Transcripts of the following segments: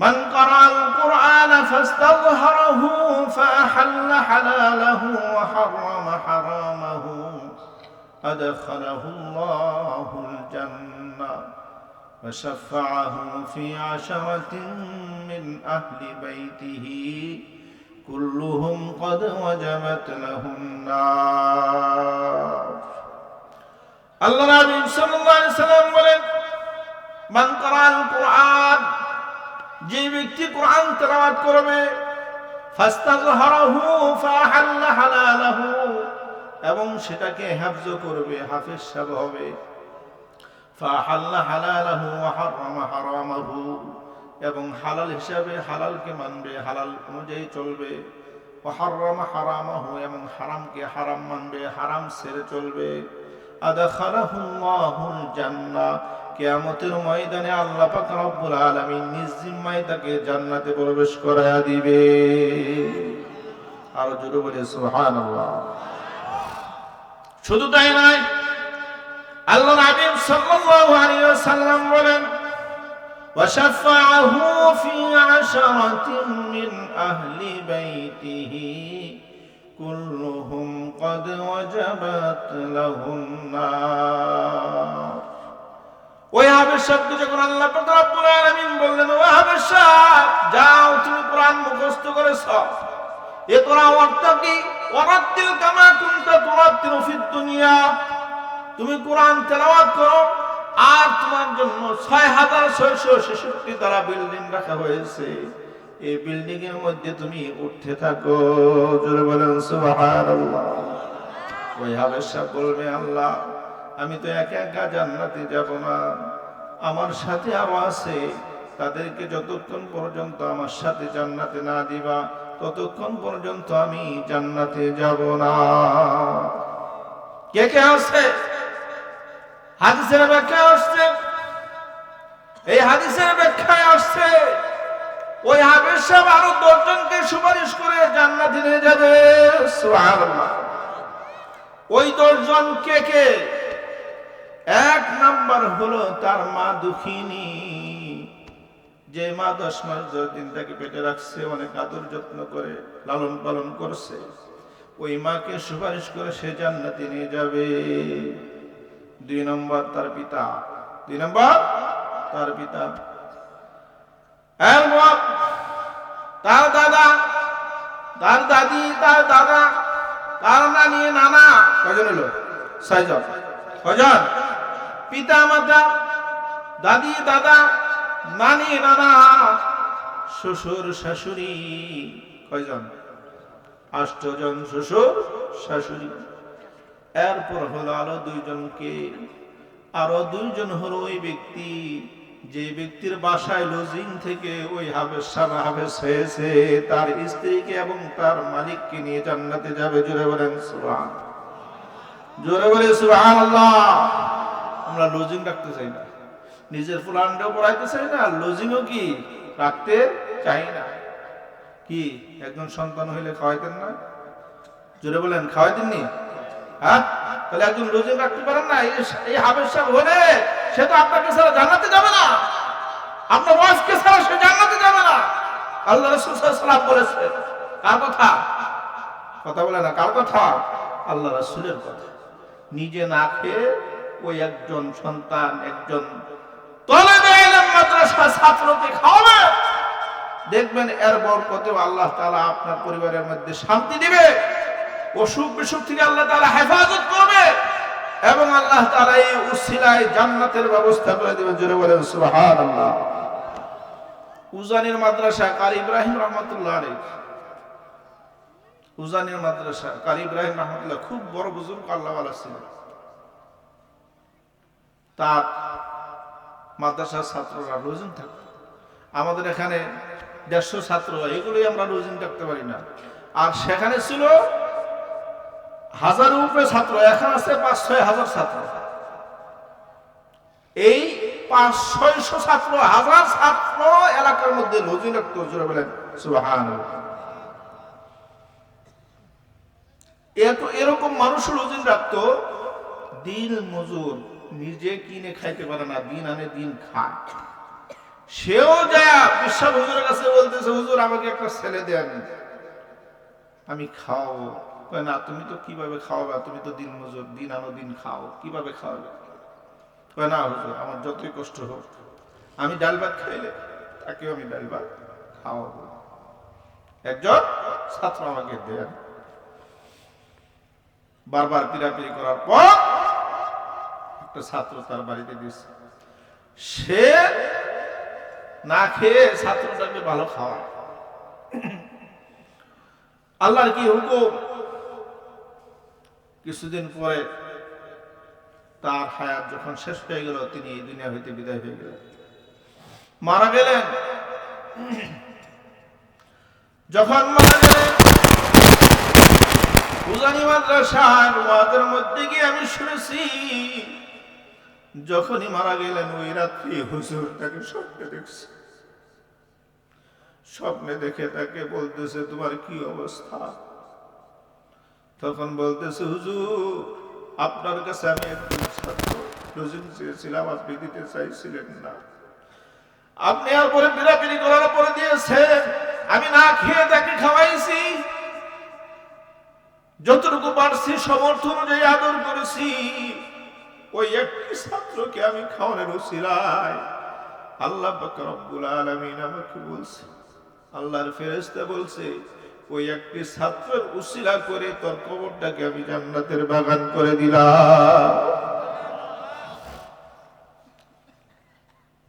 من قرأ القرآن فاستظهره فأحل حلاله وحرم حرامه أدخله الله الجنة وشفعه في 10 من أهل بيته كلهم قد وجبت له النار. আল্লাহ নবী সাল্লাল্লাহু আলাইহি সাল্লাম বলেন, মান ক্বারাআল কুরআন, যে ব্যক্তি কোরআন তেলাওয়াত করবে, ফাস্তাযহারাহু ফাহাল্লা হালালাহু, এবং সেটাকে হেফজ করবে, হাফেজ সাহেব হবে, ফাহাল্লা হালালাহু ওয়া হারামা হারামাহু, এবং হালাল হিসাবে হালালকে মানবে, হালাল অনুযায়ী চলবে, ওয়া হারামা হারামাহু, এবং হারামকে হারাম মানবে, হারাম ছেড়ে চলবে, আদখালাহুল্লাহুল জান্নাহ, কিয়ামতের ময়দানে আল্লাহ পাক রব্বুল আলামিন নিজ জিম্মায় তাকে জান্নাতে প্রবেশ করায়া দিবে। আর জোরে বলে সুবহানাল্লাহ। শুধু তাই নয়, আল্লাহ নবী সাল্লাল্লাহু আলাইহি ওয়াসাল্লাম বলেন, ওয়াশাফাআহু ফি 10 মিন আহলি বাইতিহি কুল্লুহুম ক্বাদ ওয়াজাবাত লাহুন নার। ওই হাবেশাকে যখন আল্লাহ পাক রব্বুল আলামিন বললেন, ও হাবেশা, যাও তুমি কোরআন মুখস্থ করেছো, ইকরা ওয়ারতাকি ওয়ারাতিল কামা কুনতা তুরাতিলু ফিদ দুনিয়া, তুমি কোরআন তেলাওয়াত করো, আর তোমার জন্য 6666 তারা বিল্ডিং রাখা হয়েছে, এই বিল্ডিং এর মধ্যে তুমি উঠতে থাকো। জোরে বলেন সুবহানাল্লাহ। ওই হাবেশা বলবে, আল্লাহ, আমি তো একা একা জান্নাতে যাব না, আমার সাথে আরো আছে, তাদেরকে যতক্ষণ পর্যন্ত আমার সাথে জান্নাতে না দিবা ততক্ষণ পর্যন্ত আমি জান্নাতে যাব না। কে কে আছে? হাদিসের ব্যাখ্যায় আসছে, এই হাদিসের ব্যাখ্যায় আসছে, ওই হাবেশা আরো 10 জনকে সুপারিশ করে জান্নাতে নিয়ে যাবে। সুবহানাল্লাহ। ওই 10 জন কে কে? 1 নাম্বার হলো তার মা দুঃখিনী, যে মা 10 মাস 10 দিন তাকে পেটে রাখছে, অনেক আদর যত্ন করে লালন পালন করছে, ওই মাকে সুপারিশ করে সে জান্নাতে নিয়ে যাবে। 2 নম্বর তার পিতা, 2 নম্বর তার পিতা, এরপর তার দাদা, তার দাদি, তার দাদা, তার নানি, নানা, কয়জন হলো? 6 জন। কয়জন? পিতা মাতা, দাদি দাদা, নানি নানা, শ্বশুর শাশুড়ি, কয়জন? 8 জন শ্বশুর শাশুড়ি। এরপর হলো আরো 2 জনকে, আরো 2 জন হলো ওই ব্যক্তি, যে ব্যক্তির বাসায় লজিং থেকে ওই হাবেশ হয়েছে, তার স্ত্রীকে এবং তার মালিককে নিয়ে জান্নাতে যাবে। জোরে বলেন সুবহানাল্লাহ। জোরে বলে সুবহানাল্লাহ। আমরা লজিং রাখতে চাই না, নিজের ফুলানটাও পড়াইতে চাই না, লজিংও কি রাখতে চাই না। কি একজন সন্তান হইলে খাওয়াইতেন না? জোরে বলেন, খাওয়াইতেননি? হ্যাঁ, তাহলে একজন লজিং রাখতে পারেন না? এই হাবেশ সাহেব হলে সে তো আপনাকে ছাড়া জান্নাতে যাবে না, আপনার ওয়াইফকে ছাড়া সে জান্নাতে যাবে না। আল্লাহ রাসূল সাল্লাল্লাহু আলাইহি ওয়াসাল্লাম বলেছেন। কার কথা? কথা বলে না, কার কথা? আল্লাহ রাসূলের কথা। নিজে না খেয়ে ওই একজন সন্তান, একজন তালেবে ইলম মাদ্রাসা ছাত্রকে খাওয়াবে, দেখবেন এর বরকতে আল্লাহ তাআলা আপনার পরিবারের মধ্যে শান্তি দিবে, অসুখ বিসুখ থেকে আল্লাহ তাআলা হেফাজত করবে, এবং আল্লাহ তাআলা এই উসিলায় জান্নাতের ব্যবস্থা করে দিবেন। জোরে বলেন সুবহানাল্লাহ। উজানির মাদ্রাসা কারি ইব্রাহিম রাহমাতুল্লাহ আলাইহি, উজানির মাদ্রাসা কারি ইব্রাহিম রাহমাতুল্লাহ খুব বড় বুজুর্গ আল্লাহওয়ালা ছিলেন। তার মাদ্রাসার ছাত্ররা রোজিন থাকতো। আমাদের এখানে 150 ছাত্র, এগুলোই আমরা রোজিন থাকতে পারি না। আর সেখানে ছিল 1000-এর উপরে ছাত্র, এখন আছে 5-6 হাজার ছাত্র। এই 500-600 ছাত্র, 1000 ছাত্র এলাকার মধ্যে রোজিন রাখতো। জোরে বলেন সুবহানাল্লাহ। এরকম মানুষ রোজিন রাখতো, দিন মজুর, নিজে কিনে খাইতে পারে না, দিন আনে দিন খায়, সেও যায় বিশ্বাস হুজুরের কাছে বলতেছে, হুজুর আমাকে একটা ছেলে দেন, আমি খাওয়াবো। না তুমি তো কিভাবে খাওয়াবে, তুমি তো দিন মজুর, দিন আনো দিন খাও, কিভাবে খাওয়াবে? না হুজুর আমার যতই কষ্ট হোক আমি ডাল ভাত খাইলে তাকেও আমি ডাল ভাত খাওয়াবো। একজন ছাত্র আমাকে দেন। বারবার পিড়াপিড়ি করার পর একটা ছাত্র তার বাড়িতে দিয়েছে, সে না খেয়ে ছাত্রটাকে ভালো খাওয়া। আল্লাহর কি হুকুম, কিছুদিন পরে তার হায়াত যখন শেষ হয়ে গেল, তিনি এই দুনিয়া হইতে বিদায় হয়ে গেলেন, মারা গেলেন। যখন মারা গেলেন উজানি মাদ্রাসার ওয়াজের মধ্যে গিয়ে আমি শুনেছি, যখনই মারা গেলেন ওই রাত্রি হুজুর তাকে স্বপ্নে দেখছে। স্বপ্নে দেখে তাকে বলতেছে তোমার কি অবস্থা? তখন বলতেছে হুজুর আপনার কাছে আমি একটু লজেন্স চেয়েছিলাম, আপনি দিতে চাইছিলেন না, আপনি আর পরে পিড়াপিড়ি করার পরে দিয়েছেন, আমি না খেয়ে তাকে খাওয়াইছি, যতটুকু পারছি সমর্থ অনুযায়ী আদর করেছি। ওই একটি ছাত্রকে আমি খাওয়ানোর উসিলায় আল্লাহ পাক রব্বুল আলামিন আমাকে বলছে, আল্লাহর ফেরেশতা বলছে ওই একটি ছাত্রের উসিলা করে তোর কবরটাকে আমি জান্নাতের বাগান করে দিলাম।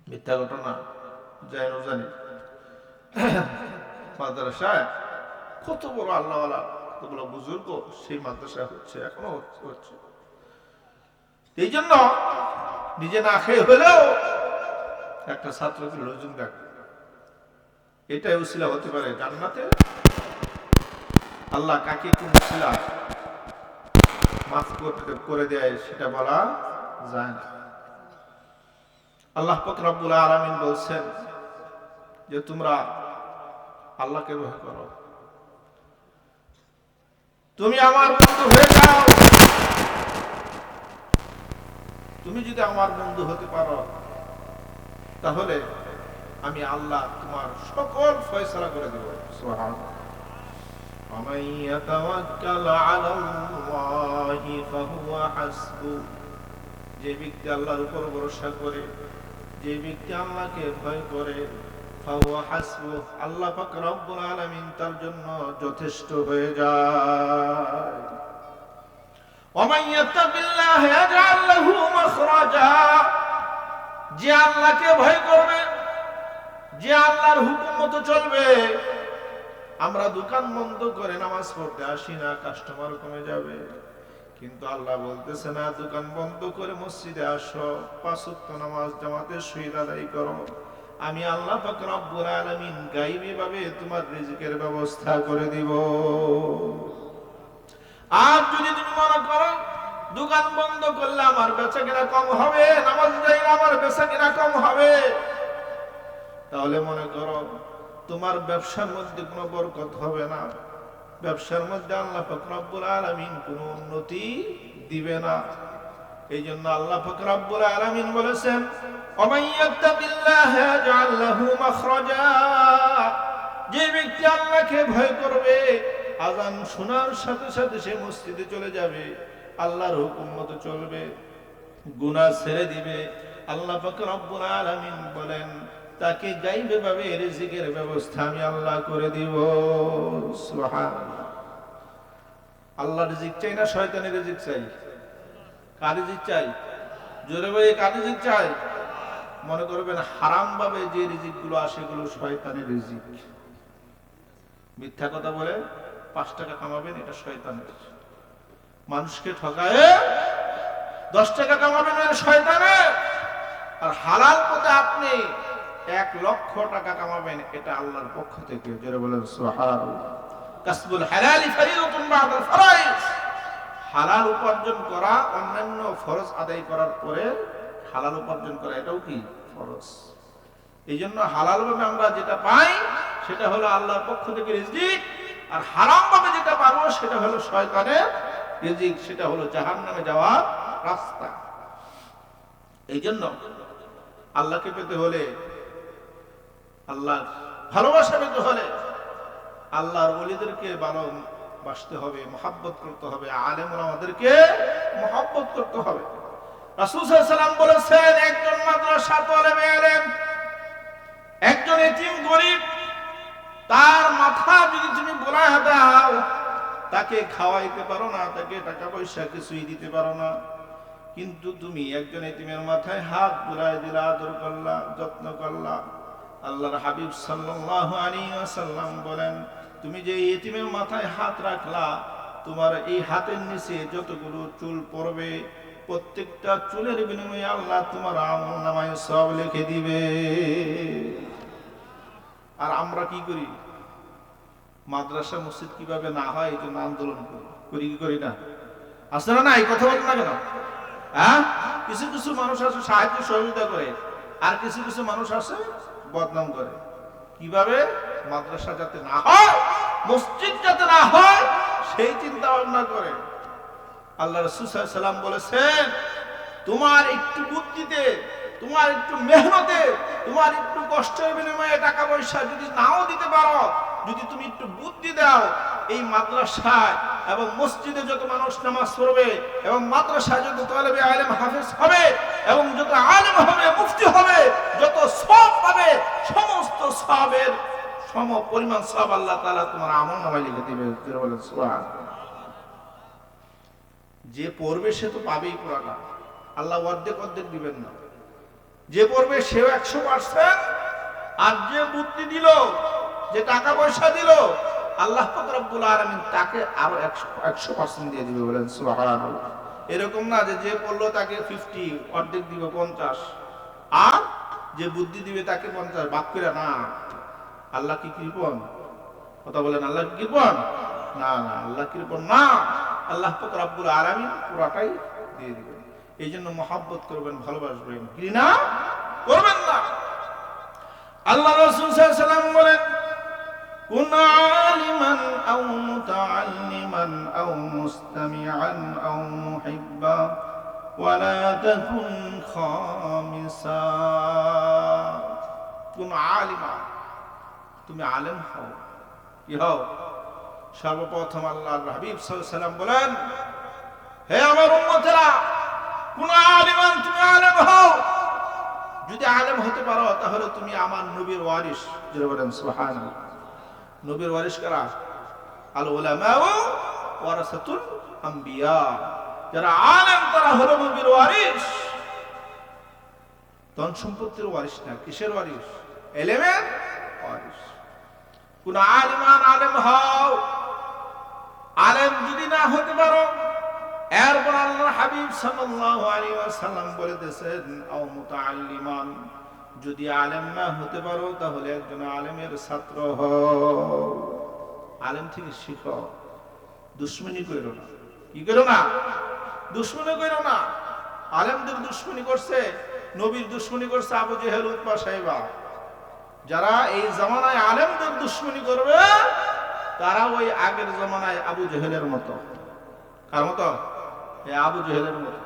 মিথ্যা ঘটনা জানি জানি মাদ্রাসায় কত বড় আল্লাহওয়ালা, কতগুলো বুজুর্গ সেই মাদ্রাসা হচ্ছে, এখনো হচ্ছে। এই জন্য নিজে না খেয়ে হলেও একটা ছাত্রকে লজুন ডাকবে, এটাই উসিলা হতে পারে জান্নাতে। আল্লাহ কাকে কোন উসিলা মাফ করে দেয় সেটা বলা যায় না। আল্লাহ পাক রব্বুল আলামিন বলছেন যে তোমরা আল্লাহকে ভয় করো, তুমি আমার বন্ধু হয়ে যাও। তুমি যদি আমার বন্ধু হতে পারো তাহলে আমি আল্লাহ তোমার সকল ফয়সালা করে দেব। সুবহানাল্লাহ। ومن يتوكل على الله فهو حسبه, যে ব্যক্তি আল্লাহর উপর ভরসা করে, যে ব্যক্তি আল্লাহকে ভয় করে, ফাহুয়া হাসবুহ, আল্লাহ পাক রব্বুল আলামিন তার জন্য যথেষ্ট হয়ে যায়। ওমান ইয়াত্তাকিল্লাহ ইয়াজআল লাহু মাখরাজা, যে আল্লাহকে ভয় করবে, যে আল্লাহর হুকুম মতো চলবে। আমরা দোকান বন্ধ করে নামাজ পড়তে আসি না, কাস্টমার কমে যাবে, কিন্তু আল্লাহ বলতেছে না দোকান বন্ধ করে মসজিদে আসো, 5 ওয়াক্ত নামাজ জামাতে সহিত আদায় করো, আমি আল্লাহ পাক রব্বুল আলামিন গায়বী ভাবে তোমার রিজিকের ব্যবস্থা করে দিব। আর যদি তুমি মনে করো দোকান বন্ধ করলে আমার বেচাকেনা কম হবে, নামাজ যাই না আমার বেচাকেনা কম হবে, তাহলে মনে করো তোমার ব্যবসার মধ্যে কোনো বরকত হবে না, ব্যবসার মধ্যে আল্লাহ পাক রব্বুল আলামিন কোনো উন্নতি দিবে না। এই জন্য আল্লাহ পাক রব্বুল আলামিন বলেছেন ওমান ইয়াত্তাকিল্লাহ ইয়াজআল লাহু মাখরাজা, যে ব্যক্তি আল্লাহকে ভয় করবে আযান শোনার সাথে সাথে সে মসজিদে চলে যাবে, আল্লাহর হুকুম মতো চলবে, গুনাহ ছেড়ে দিবে, আল্লাহ পাক রব্বুল আলামিন বলেন তাকে গায়বী ভাবে রিজিকের ব্যবস্থা আমি আল্লাহ করে দিব। সুবহানাল্লাহ। আল্লাহর রিজিক চাই না শয়তানের রিজিক চাই? কার রিজিক চাই? জোরে বলে কার রিজিক চাই? মনে করবেন হারাম ভাবে যে রিজিক গুলো আসে এগুলো শয়তানের রিজিক। মিথ্যা কথা বলে 5 টাকা কামাবেন, এটা শয়তানের। মানুষকে ঠকায় 10 টাকা কামাবেন, এটা শয়তানের। আর হালাল পথে আপনি 1 লক্ষ টাকা কামাবেন, এটা আল্লাহর পক্ষ থেকে। জোরে বলেন সুবহানাল্লাহ। কাসবুল হালালি ফরিদাতুন বা'দাল ফরাইজ, হালাল উপার্জন করা অন্যান্য ফরজ আদায় করার পরে হালাল উপার্জন করা এটাও কি ফরজ। এই জন্য হালাল ভাবে আমরা যেটা পাই সেটা হলো আল্লাহর পক্ষ থেকে রিজিক, আর হারাম ভাবে যেটা পাবো সেটা হলো শয়তানের রিজিক, সেটা হলো জাহান্নামে যাওয়ার রাস্তা। এই জন্য আল্লাহকে পেতে হলে আল্লাহ ভালোবাসা পেতে হলে আল্লাহর ওলিদেরকে ভালোবাসতে হবে, মহব্বত করতে হবে, আলেম ওলামাদেরকে মহব্বত করতে হবে। রাসূল সাল্লাল্লাহু আলাইহি ওয়াসাল্লাম বলেছেন, একজন মাদ্রাসা তালেবে ইলম, একজন এতিম গরীব, তার মাথা যদি তুমি বোলায় দাও, তাকে খাওয়াইতে পারো না, তাকে টাকা পয়সা কিছুই দিতে পারো না, কিন্তু তুমি একজন এতিমের মাথায় হাত বুলায় দিলা, আদর করলা, যত্ন করলা, আল্লাহর হাবিব সাল্লাল্লাহু আলাইহি ওয়াসাল্লাম বলেন, তুমি যে এতিমের মাথায় হাত রাখলা, তোমার এই হাতের নিচে যতগুলো চুল পড়বে, প্রত্যেকটা চুলের বিনিময়ে আল্লাহ তোমার আমলনামায় সওয়াব লিখে দিবে। আর আমরা কি করি? মাদ্রাসা মসজিদ কিভাবে না হয় এই জন্য আন্দোলন করি, কি করি না? আসলে না, এই কথা বলেন না কেন? হ্যাঁ, কিছু কিছু মানুষ আছে সাহায্য সহযোগিতা করে, আর কিছু কিছু মানুষ আছে বদনাম করে। কিভাবে? মাদ্রাসা যাতে না হয়, মসজিদ যাতে না হয়, সেই চিন্তা ভাবনা করে। আল্লাহ রাসূল সাল্লাল্লাহু আলাইহি ওয়াসাল্লাম বলেছেন, তোমার একটু বুদ্ধিতে, তোমার একটু মেহনতে, তোমার একটু কষ্টের বিনিময়ে টাকা পয়সা যদি নাও দিতে পারো, যদি তুমি একটু বুদ্ধি দাও, এই মাদ্রাসায় এবং মসজিদে যত মানুষ নামাজ পড়বে এবং মাদ্রাসায় যত তালেবে ইলম হাফেজ হবে এবং যত আলেম হবে, মুফতি হবে, যত সওয়াব পাবে, সমস্ত সওয়াবের সম পরিমাণ সওয়াব আল্লাহ তাআলা তোমার আমলনামায় লিখে দিবে। বলেন সুবহানাল্লাহ। যে পড়বে সে তো পাবেই পুরাটা, আল্লাহ অর্ধেক অর্ধেক দিবেন না। যে পড়বে সেও 100%, আর যে বুদ্ধি দিল, যে টাকা পয়সা দিল, আল্লাহ পাক রব্বুল আলামিন তাকে আরো 100% দিয়ে দিবে। বলেন সুবহানাল্লাহ। এরকম না যে পড়লো তাকে 50, অর্ধেক দিবে 50, আর যে বুদ্ধি দিবে তাকে 50 ভাগ করে না। আল্লাহ কি কৃপণ? কথা বলেন, আল্লাহ কি কৃপণ? না না, আল্লাহ কৃপণ না। আল্লাহ পাক রব্বুল আলামিন পুরাটাই দিয়ে দিবেন। এই জন্য মহব্বত করবেন, ভালোবাসবেন, ঘৃণা করবেন না। আল্লাহ রাসূল সাল্লাল্লাহু আলাইহি ওয়াসাল্লাম বলেন, কুন আলিমান আও মুতাআল্লিমান আও মুস্তামিআন আও মুহিব্বা ওয়া লা তাকুন খামিসা। কুন আলিমা, তুমি আলেম হও। কি হও? সর্বপ্রথম আল্লাহর হাবিব সাল্লাল্লাহু আলাইহি ওয়াসাল্লাম বলেন, হে আমার উম্মতেরা, কোন আলিমান, তুমি আলেম হও। যদি আলেম হতে পারো তাহলে তুমি আমার নবীর ওয়ারিস। যারা বলেন সুবহানাল্লাহ। নবীর ওয়ারিস কারা? আল উলামাউ ওয়ারাসাতুল আম্বিয়া। যারা আলেম তারা হলো নবীর ওয়ারিস। ধন সম্পত্তির ওয়ারিস না, কিসের ওয়ারিস? ইলমের ওয়ারিস। কোন আলিমান আলেম হও। আলেম যদি না হতে পারো, এরপর আল্লাহর হাবিব সাল্লাল্লাহু আলাইহি ওয়াসাল্লাম বলেছেন, আও মুতাআল্লিমান, যদি আলেম না হতে পারো তাহলে একজন আলেমের ছাত্র হও। আলেম থেকে শিখো, দুশমনি করো না। কি করো না? দুশমনি করো না। আলেমদের দুশমনি করছে, নবীর দুশমনি করছে আবু জেহেল, উতবা, সাইবা। যারা এই জামানায় আলেমদের দুশমনি করবে, তারা ওই আগের জামানায় আবু জেহেলের মতো। কার মতো? আবু জেহেলের মতো।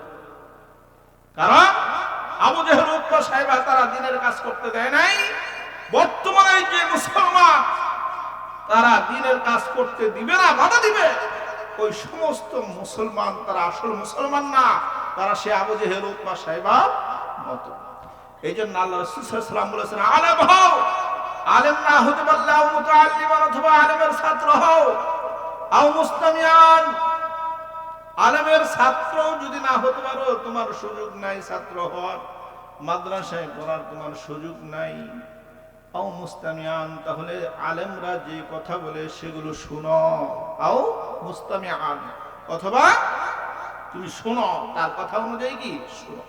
কারণ আবু জেহেল, উতবা, সাইবা তারা দ্বীনের কাজ করতে দেয় নাই। বর্তমানে যে মুসলমান, তারা দ্বীনের কাজ করতে দিবে না, বাধা দিবে। ওই সমস্ত মুসলমান তারা আসল মুসলমান না, তারা সে আবু জেহেল, উতবা, সাইবার মতো। এই জন্য আল্লাহ রাসূল সাল্লাল্লাহু আলাইহি ওয়াসাল্লাম বলেছেন, আলেম হও। আলেম না হতে পারলে আও মুতাআল্লিমান, অথবা আলেমের ছাত্র হও, আও মুস্তামিআন। আলেমের ছাত্র যদি না হতে পারো, তোমার সুযোগ নাই ছাত্র হওয়ার, মাদ্রাসায় পড়ার তোমার সুযোগ নাই। আও মুস্তামিআন, তাহলে আলেমরা যে কথা বলে সেগুলো শুনো। আও মুস্তামিআন, অথবা তুমি শোনো, তার কথা অনুযায়ী কি শোনো।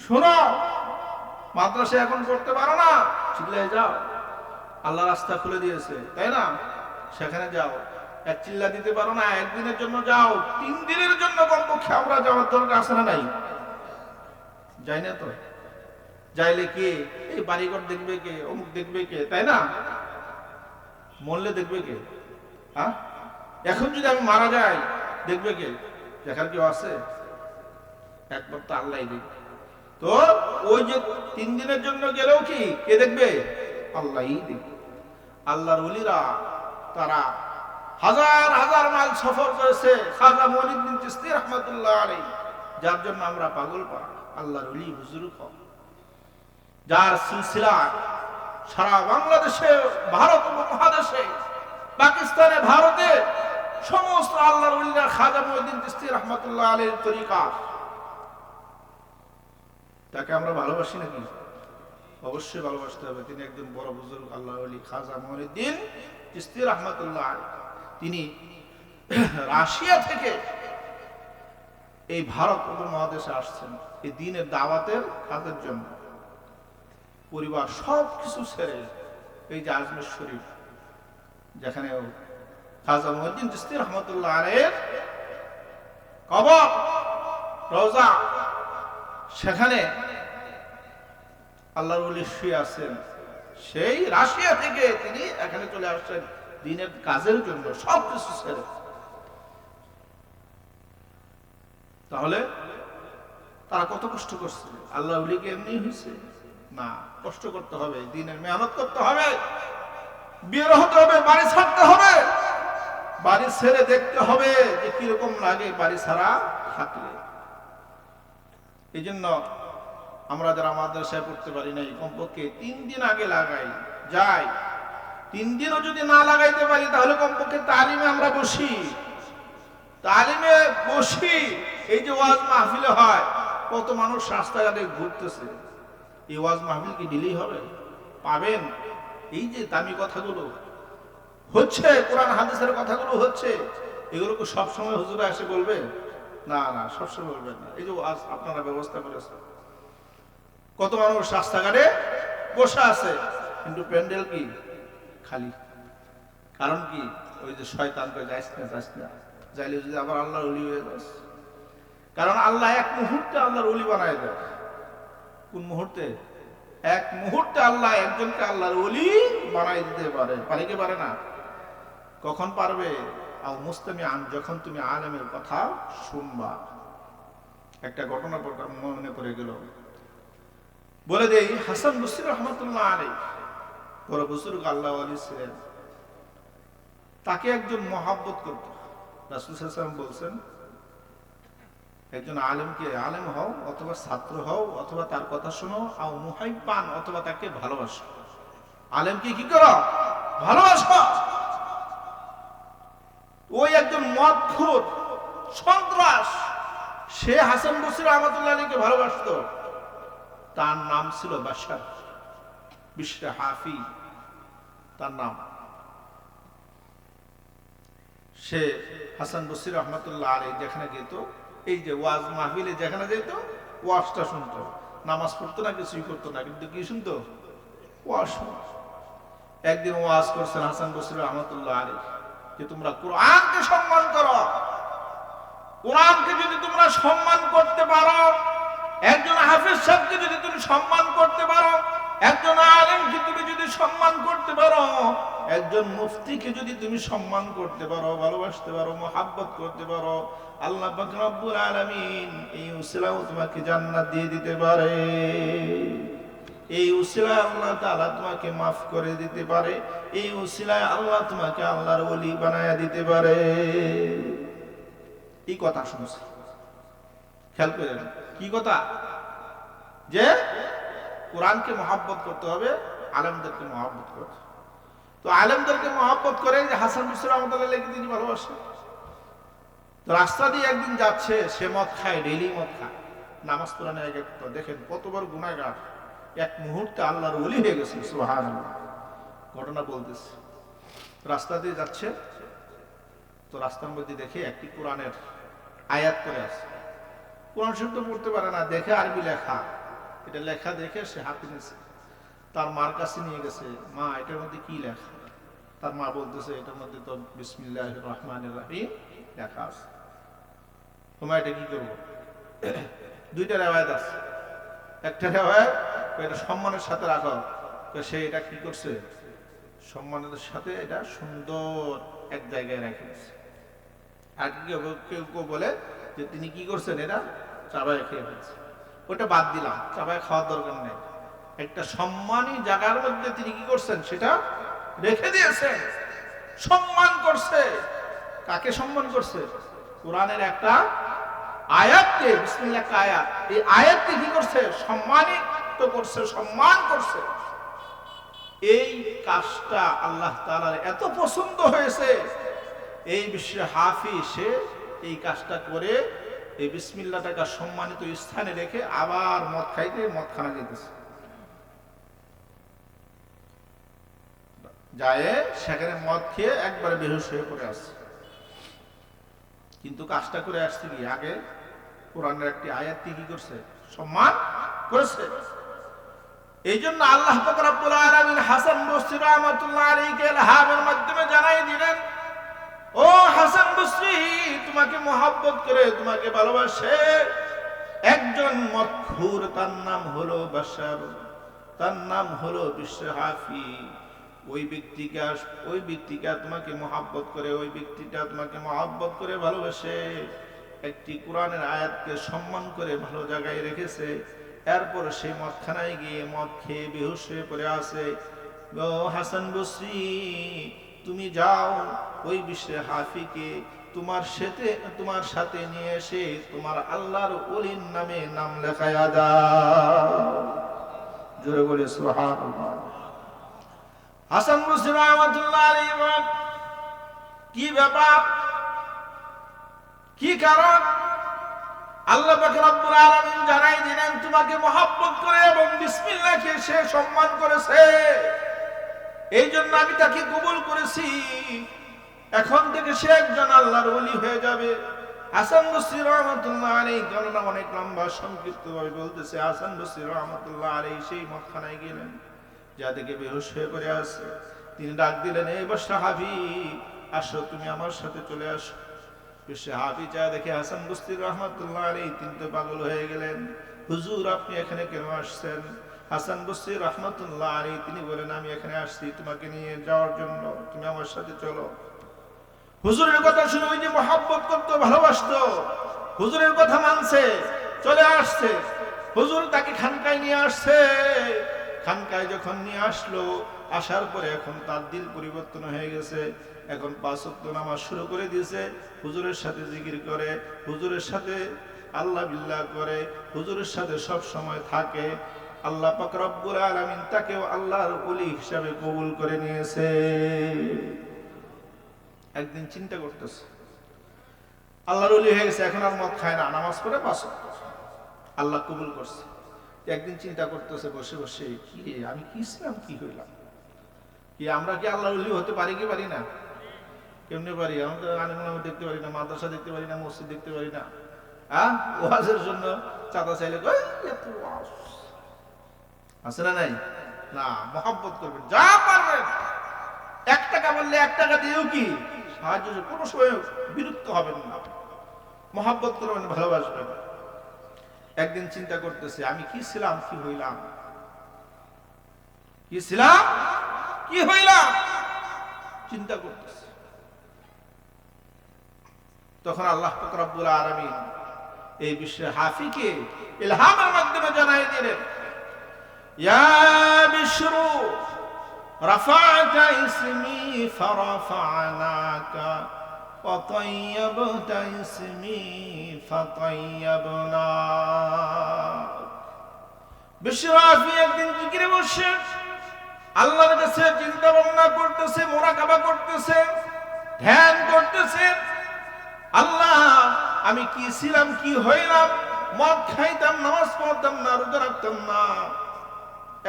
শোনো। মাদ্রাসায় এখন পড়তে পারো না, চিল্লায় যাও, আল্লাহ রাস্তা খুলে দিয়েছে, তাই না? সেখানে যাও। এক চিল্লা দিতে পারো না, একদিনের জন্য যাও, 3 দিনের জন্য কমপক্ষে আমরা যাওয়ার দরকার আছে না নাই? যাই না তো? যাইলে কে? এই বাড়িঘর দেখবে কে? অমুক দেখবে কে? তাই না? মরলে দেখবে কে? হ্যাঁ, এখন যদি আমি মারা যাই দেখবে কে? দেখার কেউ আছে? একবার তো আল্লাহই দেখবে। তো ওই যে 3 দিনের জন্য গেলেও কি কে দেখবে? আল্লাহই দেখবে। আল্লাহর ওলিরা তারা হাজার হাজার মাইল সফর করেছে খাজা মুঈনুদ্দিন চিশতি রাহমাতুল্লাহ আলাইহি, যার জন্য আমরা পাগল পারা আল্লাহর ওলি বুজুর্গ, যার সিলসিলা সারা বাংলাদেশে, ভারত উপমহাদেশে, পাকিস্তানে, ভারতে সমস্ত আল্লাহর ওলিরা খাজা মুঈনুদ্দিন চিশতি রাহমাতুল্লাহ আলাইহির তরিকা। তাকে আমরা ভালোবাসি নাকি? অবশ্যই ভালোবাসতে হবে। তিনি একজন বড় বুজুর্গ আল্লাহর ওলি খাজা মুঈনুদ্দিন চিশতি রাহমাতুল্লাহ আলাইহি। তিনি রাশিয়া থেকে এই ভারত উপমহাদেশে আসছেন এই দ্বীনের দাওয়াতের কাজের জন্য। পরিবার সব কিছু ছেড়ে এই যে আজমির শরীফ, যেখানে খাজা মুঈনুদ্দিন চিশতি রাহমাতুল্লাহ আলাইহির কবর, রওজা, সেখানে আল্লাহর ওলি শুয়ে আছেন। সেই রাশিয়া থেকে তিনি এখানে চলে আসছেন দ্বীনের কাজের জন্য, সব কিছু ছেড়ে। তাহলে তারা কত কষ্ট করছে? আল্লাহর ওলিকে এমনি হয়েছে না, কষ্ট করতে হবে, দ্বীনের মেহনত করতে হবে, বের হতে হবে, বাড়ি ছাড়তে হবে, বাড়ি ছেড়ে দেখতে হবে যে কিরকম লাগে বাড়ি ছাড়া থাকলে। এই জন্য আমরা যারা মাদ্রাসায় পড়তে পারি নাই, কমপক্ষে 3 দিন আগে লাগাই যাই। 3 দিনও যদি না লাগাইতে পারি তাহলে কমপক্ষে তালিমে আমরা বসি, তালিমে বসি। এই যে ওয়াজ মাহফিলে হয়, কত মানুষ রাস্তাঘাটে ঘুরতেছে, এই ওয়াজ মাহফিল কি দিলেই হবে? পাবেন এই যে দামি কথাগুলো হচ্ছে, কোরআন হাদিসের কথাগুলো হচ্ছে, এগুলো কি সবসময় হুজুরা এসে বলবে? না না, সবসময় বলবেন না। এই যে ওয়াজ আপনারা ব্যবস্থা করেছেন, কত মানুষ রাস্তাঘাটে বসে আছে, কিন্তু প্যান্ডেল কি খালি। কারণ কি? ওই যে শয়তান কই যাইস না, যাইস না, যাইলে যদি আবার আল্লাহর ওলি হয়ে যাস। কারণ আল্লাহ এক মুহূর্তে আল্লাহর ওলি বানায় দেয়। কোন মুহূর্তে? এক মুহূর্তে আল্লাহ একজনকে আল্লাহর ওলি বানাই দিতে পারে। পারে কি পারে না? কখন পারবে? আও মুস্তামিআন, যখন তুমি আলেমের কথা শুনবা। একটা ঘটনা মনে পড়ে গেল, বলে দেই। হাসান বসরি রাহমাতুল্লাহ আলাইহি বড় বুজুর্গ আল্লাহর ওলি ছিলেন। তাকে একজন মহব্বত করত। রাসূল সাল্লাল্লাহু আলাইহি ওয়াসাল্লাম বলছেন, একজন আলেমকে আলেম হও অথবা ছাত্র হও অথবা তার কথা শোনো, আও মুহাইব্বান, অথবা তাকে ভালোবাসো। আলেমকে কি করো? ভালোবাসো। ওই একজন মদখোর সন্ত্রাস, সে হাসান বসরি রাহমাতুল্লাহ আলাইহিকে ভালোবাসতো। তার নাম ছিল বাশার, বিশর হাফি তার নাম। সে হাসান বসরি রাহমাতুল্লাহ আলাইহি যেখানে যেত, এই যে ওয়াজ মাহফিলে যেখানে যেত, ওয়াজটা শুনতো। নামাজ পড়তো না, কিছুই করতো না, কিন্তু কি শুনতো? ওয়াজ শুনতো। একদিন ওয়াজ করছেন হাসান বসরি রাহমাতুল্লাহ আলাইহি যে তোমরা কোরআনকে সম্মান করো। কোরআনকে যদি তোমরা সম্মান করতে পারো, একজন হাফেজ সাহেবকে যদি তুমি সম্মান করতে পারো, একজন আলেমকে তুমি যদি সম্মান করতে পারো, একজন মুফতিকে যদি তুমি সম্মান করতে পারো, ভালোবাসতে পারো, মুহাব্বত করতে পারো, আল্লাহ পাক রব্বুল আলামিন এই উসিলাও তোমাকে জান্নাত দিয়ে দিতে পারে। এই উসিলায় আল্লাহ তাআলা তোমাকে মাফ করে দিতে পারে। এই উসিলায় আল্লাহ তোমাকে আল্লাহর ওলি বানায়া দিতে পারে। এই কথা শুনছি, খেয়াল করেন কি কথা? যে কোরআনকে মহব্বত করতে হবে, আলেমদেরকে মহব্বত করতে হবে। তো আলেমদেরকে মহব্বত করে যে হাসান বসরি রাহমাতুল্লাহ আলাইহি তিনি ভালোবাসেন। তো রাস্তা দিয়ে একদিন যাচ্ছে, সে মদ খায়, ডেইলি মদ খায়, নামাজ পড়ানো এক একটা, দেখেন কত বড় গুনাহগার, এক মুহূর্তে আল্লাহর ওলি হয়ে গেছে। সুবহানাল্লাহ, ঘটনা বলতেছে। রাস্তা দিয়ে যাচ্ছে, তো রাস্তার মধ্যে দেখে একটি কোরআনের আয়াত করে আছে। কোরআন শব্দ পড়তে পারে না, দেখে আরবি লেখা, এটা লেখা দেখে সে হাতে নিয়েছে, তার মার কাছে নিয়ে গেছে। মা, এটার মধ্যে কি লেখা? তার মা বলতেছে, এটার মধ্যে তো বিসমিল্লাহির রহমানির রহিম লেখা আছে। তোমার এটা কি করবো? দুইটা রেওয়ায়াত আছে। একটা রেওয়ায়াত এটা সম্মানের সাথে রাখো, সে এটা কি করছে? সম্মানের সাথে এটা সুন্দর এক জায়গায় রেখেছে। আর কেউ কেউ বলে যে তিনি কি করছেন, এটা চাবায় খেয়ে ফেলছে। ওটা বাদ দিলাম, চাপায় খাওয়ার দরকার নেই। একটা সম্মানী জায়গার মধ্যে তিনি কি করছেন সেটা রেখে দিয়েছেন, সম্মান করছে। কাকে সম্মান করছে? কোরআনের একটা আয়াতকে, বিসমিল্লাহ একটা আয়াত, এই আয়াতকে কি করছে? সম্মানিত করছে, সম্মান করছে। এই কাজটা আল্লাহ তাআলার এত পছন্দ হয়েছে, এই বিশ্বে হাফিজ সে এই কাজটা করে এই বিসমিল্লাহটাকে সম্মানিত স্থানে রেখে আবার মদ খাইতে মদখানা যেতেছে, যায় সেখানে মদ খেয়ে একবারে বেহুশ হয়ে পড়ে আসছে। কিন্তু কাজটা করে আসছে কি? আগে কোরআনের একটি আয়াতকে কি করছে? সম্মান করেছে। এই জন্য আল্লাহ পাক রব্বুল আলামিন হাসান বসরি রাহমাতুল্লাহ আলাইহিকে ইলহামের মাধ্যমে জানাই দিলেন, ও হাসান বসরি, তোমাকে মহব্বত করে, তোমাকে ভালোবাসে একজন মদখুর, তার নাম হলো বাশার, তার নাম হলো বিশ্ব হাফিজ। ওই ব্যক্তিটা তোমাকে মহব্বত করে, ওই ব্যক্তিটা তোমাকে মহব্বত করে ভালোবাসে, একটি কোরআনের আয়াতকে সম্মান করে ভালো জায়গায় রেখেছে। এরপর সেই মদখানায় গিয়ে মদ খেয়ে বেহুশ হয়ে পড়ে আছে। ও হাসান বসরি, তুমি যাও ওই বিশ্বের হাফিকে তোমার সাথে নিয়ে এসে তোমার আল্লাহর ওলির নামে নাম লেখায়া দাও। জোরে বলে সুবহানাল্লাহ। হাসান বসরি রাহমাতুল্লাহ আলাইহি বলেন, কি ব্যাপার, কি কারণ? আল্লাহ পাক রব্বুল আলামিন জানাই দিলেন, তোমাকে মহব্বত করে এবং বিসমিল্লাহকে সে সম্মান করেছে, এই জন্য আমি তাকে কবুল করেছি। এখন থেকে সে একজন আল্লাহর ওলি হয়ে যাবে। হাসান বসরি রাহমাতুল্লাহ আলাইহি গণনা অনেক লম্বা, সংক্ষিপ্ত ভাবে বলতেছে, হাসান বসরি রাহমাতুল্লাহ আলাইহি সেই মদখানায় গেলেন, যা থেকে বেহুশ হয়ে পড়ে আছে। তিনি ডাক দিলেন, এই বসরা হাফিজ, আসো, তুমি আমার সাথে চলে আসো। সে হাফিজ যা দেখে হাসান বসরি রাহমাতুল্লাহ আলাইহি, তিনি তো পাগল হয়ে গেলেন। হুজুর, আপনি এখানে কেন আসছেন? হাসান বসরি রাহমাতুল্লাহ আলাইহি তিনি বলেন, আমি এখানে আসছি তোমাকে নিয়ে যাওয়ার জন্য, তুমি আমার সাথে চলো। হুজুরের কথা শুনে ওই যে মহব্বত করতো, ভালোবাসতো, হুজুরের কথা মানছে, চলে আসছে। হুজুর তাকে খানকায় নিয়ে আসছে। খানকায় যখন নিয়ে আসলো, আসার পরে এখন তার দিল পরিবর্তন হয়ে গেছে। এখন 5 ওয়াক্ত নামাজ শুরু করে দিয়েছে, হুজুরের সাথে জিকির করে, হুজুরের সাথে আল্লাহ বিল্লাহ করে, হুজুরের সাথে সব সময় থাকে। আল্লাহ পাক রব্বুল আলামিন তাকেও আল্লাহর ওলি হিসাবে কবুল করে নিয়েছে। একদিন চিন্তা করতেছে, আল্লাহর ওলি হয়ে গেছে, এখন আর মদ খায় না, নামাজ পড়ে 5 ওয়াক্ত, আল্লাহ কবুল করছে। একদিন চিন্তা করতেছে বসে বসে, কি রে, আমি কি ছিলাম, কি হইলাম? কি আমরা কি আল্লাহর ওলি হতে পারি কি পারি না? কেমনে পারি? আমরা তো আলেম দেখতে পারি না, মাদ্রাসা দেখতে পারি না, মসজিদ দেখতে পারি না। ওয়াজের জন্য চাঁদা চাইলে আছে না নাই? না, মহব্বত করবেন, যা পারবেন। 1 টাকা বললে 1 টাকা দিয়েও কি সাহায্য, কোনো সময় বিরক্ত হবেন না, মহব্বত করবেন, ভালোবাসবেন। একদিন চিন্তা করতেছে, আমি কি ছিলাম, কি হইলাম, কি ছিলাম, কি হইলাম, চিন্তা করতেছে। তখন আল্লাহ পাক রব্বুল আলামিন এই বিশ্বের হাফিকে ইলহামের মাধ্যমে জানাই দিলেন, ইয়া বিশরু রাফা'তা ইসমি ফারাফা'নাকা ওয়া তাইয়াবতা ইসমি ফাতাইয়াবনা। বিশ্বের হাফি একদিন জিকিরে বসে আল্লাহর কাছে চিন্তা ভাবনা করতেছে, মুরাকাবা করতেছে, ধ্যান করতেছে। আল্লাহ, আমি কি ছিলাম, কি হইলাম? মদ খাইতাম, নামাজ পড়তাম না, রোজা রাখতাম না,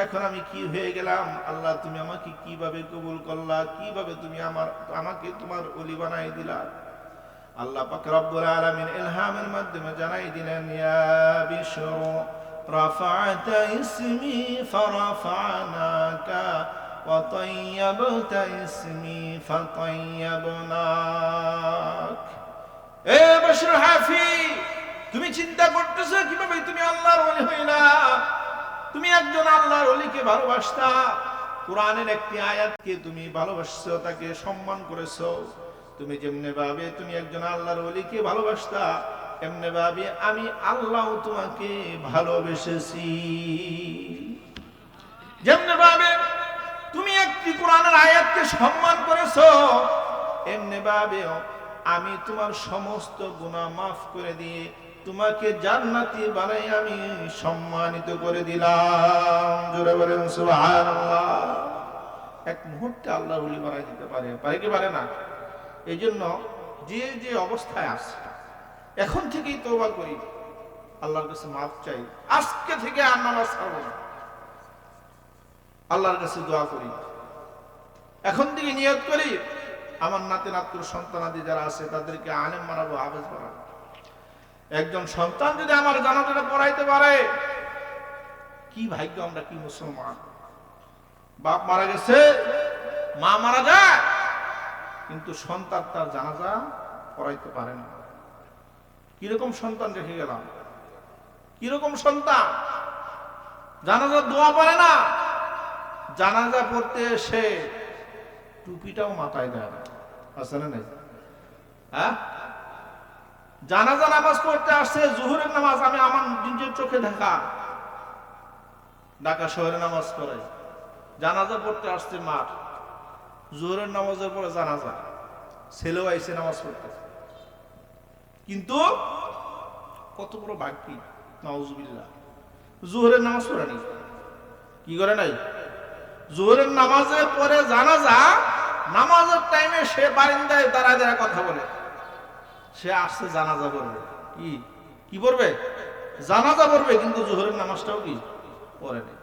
এখন আমি কি হয়ে গেলাম? আল্লাহ, তুমি আমাকে কিভাবে কবুল করলা, কিভাবে তুমি আমাকে তোমার ওলি বানাই দিলা? আল্লাহ পাক রব্বুল আলামিন ইলহামের মাধ্যমে জানাই দিলেন, ইয়া বিশরু রাফা'তা ইসমি ফারাফা'নাকা ওয়া তাইয়াবতা ইসমি ফাতাইয়াবনাক। এ বশর হাফি, তুমি চিন্তা করতেছো কিভাবে তুমি আল্লাহর ওলি হইলা? তুমি একজন আল্লাহর ওলিকে ভালোবাসতা, কোরআনের একটি আয়াতকে তুমি ভালোবাসছো, তাকে সম্মান করেছো। তুমি যেমনি ভাবে তুমি একজন আল্লাহর ওলিকে ভালোবাসতা, এমনি ভাবে আমি আল্লাহ তোমাকে ভালোবেসেছি। যেমনি ভাবে তুমি একটি কোরআনের আয়াতকে সম্মান করেছো, এমনি ভাবে আমি তোমার সমস্ত গুনাহ মাফ করে দিয়ে তোমাকে জান্নাতি বানাই আমি সম্মানিত করে দিলাম। জোরে বলেন সুবহানাল্লাহ। এক মুহূর্তে আল্লাহ ওলি বানাই দিতে পারে, পারে কি পারে না? এই জন্য যে যে অবস্থায় আছে এখন থেকেই তওবা করি, আল্লাহর কাছে মাফ চাই, আজকে থেকে আর নামাজ ছাড়ব না, আল্লাহর কাছে দোয়া করি, এখন থেকে নিয়ত করি আমার নাতি নাতকুর সন্তানাদি যারা আছে তাদেরকে আলেম বানাবো, হাফেজ বানাবো। একজন সন্তান যদি আমার জানাজাটা পড়াইতে পারে, কি ভাগ্য আমরা, কি মুসলমান। বাপ মারা গেছে, মা মারা যায়, কিন্তু সন্তান তার জানাজা পড়াইতে পারে না। কিরকম সন্তান রেখে গেলাম, কিরকম সন্তান। জানাজা দোয়া পারে না, জানাজা পড়তে এসে টুপিটাও মাথায় দেয় না, আছে না নাই? হ্যাঁ, জানাজা নামাজ পড়তে আসছে, জোহরের নামাজ আমি আমার নিজের চোখে দেখা, ঢাকা শহরে নামাজ পড়াই, জানাজা পড়তে আসছে মাঠ, জোহরের নামাজের পরে জানাজা, ছেলেও আইসে নামাজ পড়তে, কিন্তু কত বড় বাকি, নাউজুবিল্লাহ। জোহরের নামাজ পড়ে নাই, কি করে নাই? জোহরের নামাজের পরে জানাজা, নামাজের টাইমে সে বারিন্দায় দাঁড়ায় দাঁড়ায় কথা বলে, সে আসছে জানাজা পড়বে, কি কি পড়বে? জানাজা পড়বে, কিন্তু জোহরের নামাজটাও কি পড়ে নাই।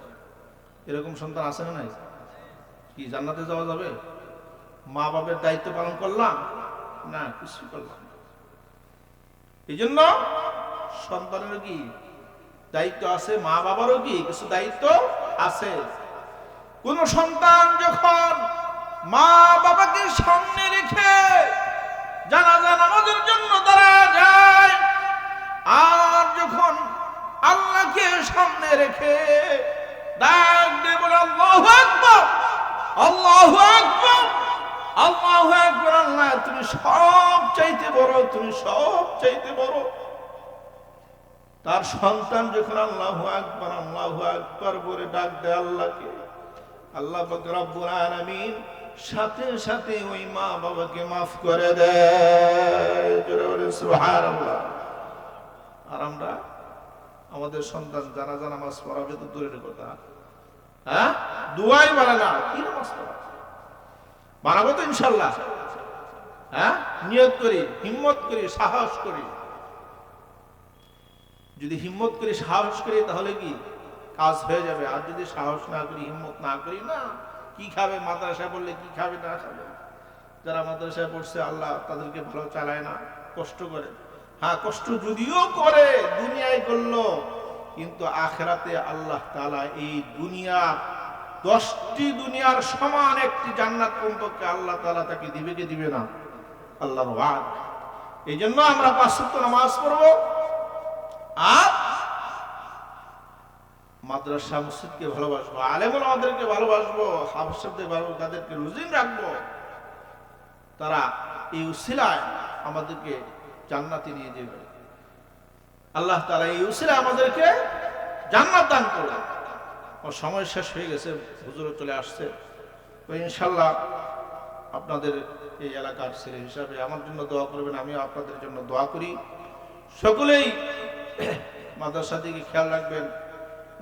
এরকম সন্তান আছে না নাই? কি জান্নাতে যাওয়া যাবে? মা বাবার দায়িত্ব পালন করলাম না, কিছু করলাম। এই জন্য সন্তানের কি দায়িত্ব আছে, মা বাবারও কি কিছু দায়িত্ব আছে। কোন সন্তান যখন মা বাবাকে সামনে রেখে জানাজা নামাজের জন্য দাঁড়া যায়, আর যখন আল্লাহকে সামনে রেখে ডাক দিয়ে বলে আল্লাহু আকবার, আল্লাহু আকবার, আল্লাহু আকবার, আল্লাহ তুমি সব চাইতে বড়, তুমি সব চাইতে বড়। তার সন্তান যখন আল্লাহু আকবার, আল্লাহু আকবার বলে ডাক দেয় আল্লাহকে, আল্লাহ পাক রব্বুল আলামিন সাথে সাথে ওই মা বাবাকে মাফ করে দেয়। জোরে বলেন সুবহানাল্লাহ। আর আমরা আমাদের সন্তান জানাজা নামাজ পড়াবে তো দূরের কথা, হ্যাঁ, দুয়াই বলে না, কি নামাজ পড়া বানাবো তো ইনশাল্লাহ। হ্যাঁ, নিয়ত করি, হিম্মত করি, সাহস করি। যদি হিম্মত করি, সাহস করি, তাহলে কি কাজ হয়ে যাবে। আর যদি সাহস না করি, হিম্মত না করি, না, কি খাবে? মাদ্রাসায় পড়লে কি খাবে না খাবে? যারা মাদ্রাসায় পড়ছে আল্লাহ তাদেরকে ভালো চালায় না, কষ্ট করে। হ্যাঁ, কষ্ট যদিও করে, দুনিয়ায় করলো, কিন্তু আখিরাতে আল্লাহ তাআলা এই দুনিয়ার 10টি দুনিয়ার সমান একটি জান্নাত কমপক্ষে আল্লাহ তাআলা তাকে দিবে কি দিবে না, আল্লাহর ওয়াদ। এই জন্য আমরা 5 ওয়াক্ত নামাজ পড়বো, আর মাদ্রাসা মসজিদকে ভালোবাসবো, আলেম ওলামাদেরকে ভালোবাসবো, হাফেজদের ভালোবাসবো, তাদেরকে রুজিন রাখবো। তারা এই উসিলায় আমাদেরকে জান্নাতে নিয়ে যাবে। আল্লাহ তাআলা এই উসিলায় আমাদেরকে জান্নাত দান করবে। ও সময় শেষ হয়ে গেছে, হুজুর চলে আসছে। তো ইনশাআল্লাহ আপনাদের এই এলাকার ছেলে হিসাবে আমার জন্য দোয়া করবেন, আমিও আপনাদের জন্য দোয়া করি। সকলেই মাদ্রাসা দিকে খেয়াল রাখবেন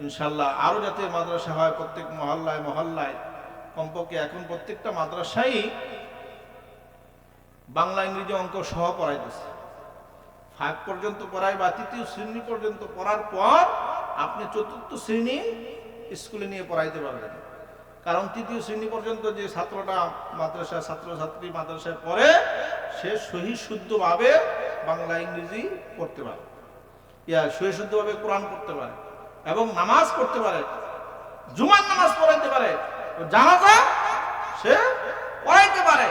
ইনশাআল্লাহ। আরো যাতে মাদ্রাসা হয় প্রত্যেক মহল্লায় মহল্লায়, কমপক্ষে এখন প্রত্যেকটা মাদ্রাসায় বাংলা ইংরেজি অঙ্ক সহ পড়াইতেছে। 5 পর্যন্ত পড়ায় বা 3য় শ্রেণী পর্যন্ত পড়ার পর আপনি 4র্থ শ্রেণী স্কুলে নিয়ে পড়াইতে পারবেন। কারণ 3য় শ্রেণী পর্যন্ত যে ছাত্রটা মাদ্রাসা ছাত্রছাত্রী মাদ্রাসায় পড়ে, সে সহি শুদ্ধভাবে বাংলা ইংরেজি পড়তে পারে, সহি শুদ্ধভাবে কোরআন পড়তে পারে এবং নামাজ পড়তে পারে, জুমার নামাজ পড়াইতে পারে, জানাজা সে পড়াইতে পারে।